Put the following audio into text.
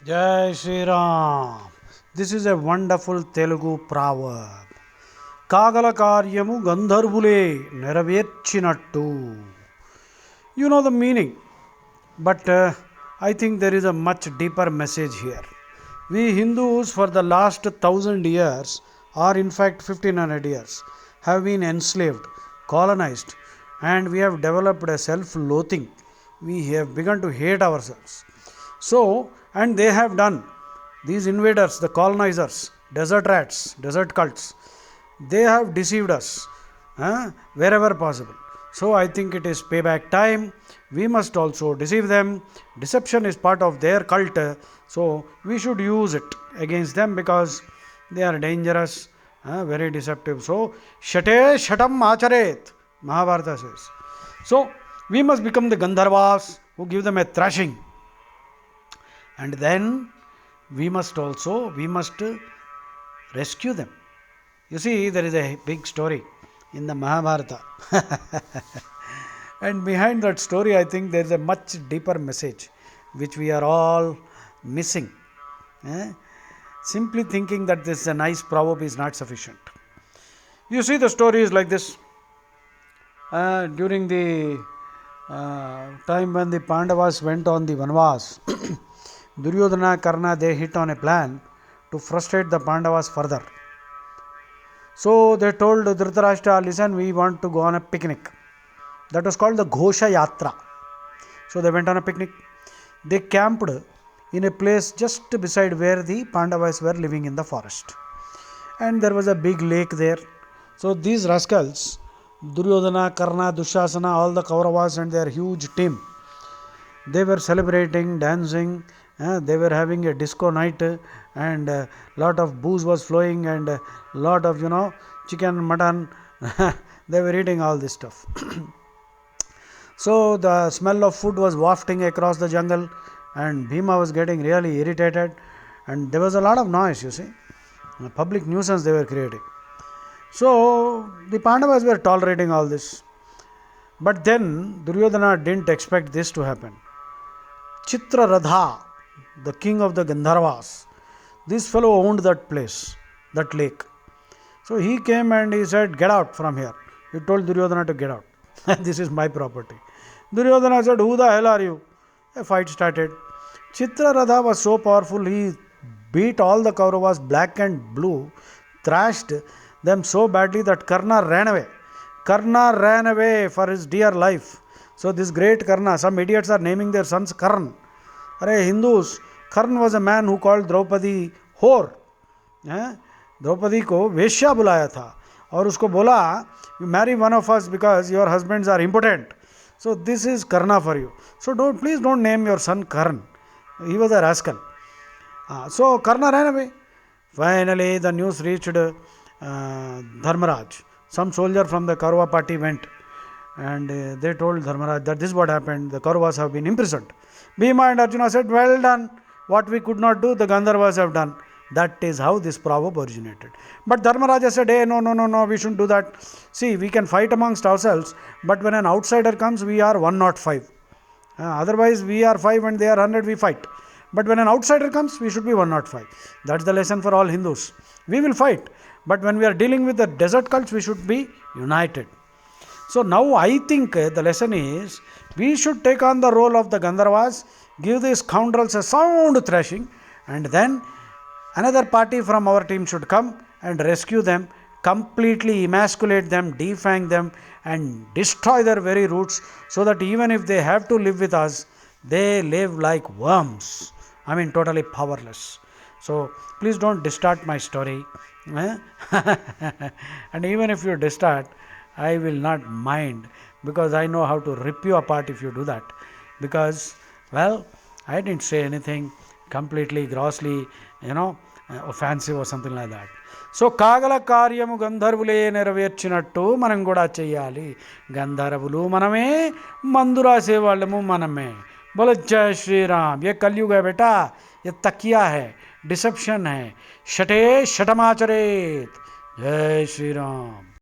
Jai Shri Ram. This is a wonderful Telugu proverb. Kagala karyamu gandharvule neraverchinattu. You know the meaning, but I think there is a much deeper message here. We Hindus, for the last 1,000 years, or in fact 1500 years, have been enslaved, colonized, and we have developed a self loathing. We have begun to hate ourselves. So, and they have done, these invaders, the colonizers, desert rats, desert cults, they have deceived us wherever possible. So I think it is payback time. We must also deceive them. Deception is part of their cult, so we should use it against them because they are dangerous, very deceptive. So shate shatam acharet, Mahabharata says. So we must become the Gandharvas who give them a thrashing. And then we must rescue them. You see, there is a big story in the Mahabharata. And behind that story, I think there is a much deeper message which we are all missing. Simply thinking that this is a nice proverb is not sufficient. You see, the story is like this. During the time when the Pandavas went on the Vanvas, Duryodhana, Karna, they hit on a plan to frustrate the Pandavas further. So they told Dhritarashtra, listen, we want to go on a picnic. That was called the Ghosha Yatra. So they went on a picnic. They camped in a place just beside where the Pandavas were living in the forest. And there was a big lake there. So these rascals, Duryodhana, Karna, Dushasana, all the Kauravas and their huge team, they were celebrating, dancing, they were having a disco night, and a lot of booze was flowing, and a lot of chicken, mutton. They were eating all this stuff. So the smell of food was wafting across the jungle, and Bhima was getting really irritated, and there was a lot of noise, you see, a public nuisance they were creating. So the Pandavas were tolerating all this, but then Duryodhana didn't expect this to happen. Chitraradha, the king of the Gandharvas, this fellow owned that place, that lake. So he came and he said, get out from here. He told Duryodhana to get out. This is my property. Duryodhana said, who the hell are you? A fight started. Chitraradha was so powerful, he beat all the Kauravas black and blue, thrashed them so badly that Karna ran away. Karna ran away for his dear life. So this great Karna, some idiots are naming their sons Karn. Arey Hindus, Karn was a man who called Draupadi whore. Draupadi को वेश्या बुलाया था और उसको बोला you marry one of us because your husbands are impotent. So this is Karna for you. So please don't name your son Karn. He was a rascal. So Karna ran away. Finally the news reached Dharmaraj. Some soldier from the Kaurava party went and they told Dharmaraj that this is what happened. The Kauravas have been imprisoned. Bhima and Arjuna said, well done. What we could not do, the Gandharvas have done. That is how this proverb originated. But Dharmaraja said, hey, no, we shouldn't do that. See, we can fight amongst ourselves, but when an outsider comes, we are 105. Otherwise, we are 5 and they are 100, we fight. But when an outsider comes, we should be 105. That's the lesson for all Hindus. We will fight, but when we are dealing with the desert cults, we should be united. So now I think the lesson is, we should take on the role of the Gandharvas, give these scoundrels a sound thrashing, and then another party from our team should come and rescue them, completely emasculate them, defang them, and destroy their very roots, so that even if they have to live with us, they live like worms. I mean, totally powerless. So please don't distort my story. And even if you distort, I will not mind, because I know how to rip you apart if you do that. Because, well, I didn't say anything completely grossly, offensive or something like that. So, కాగల కార్యము గంధర్వులే నెరవేర్చినట్టు మనం కూడా చెయ్యాలి. గంధర్వులు మనమే, మందు రాసేవాళ్ళము మనమే. बोलो जय श्री राम. ये कलयुग है बेटा, ये तकिया है, डिसेप्शन है. शटे शटमाचरेत. जय श्री राम.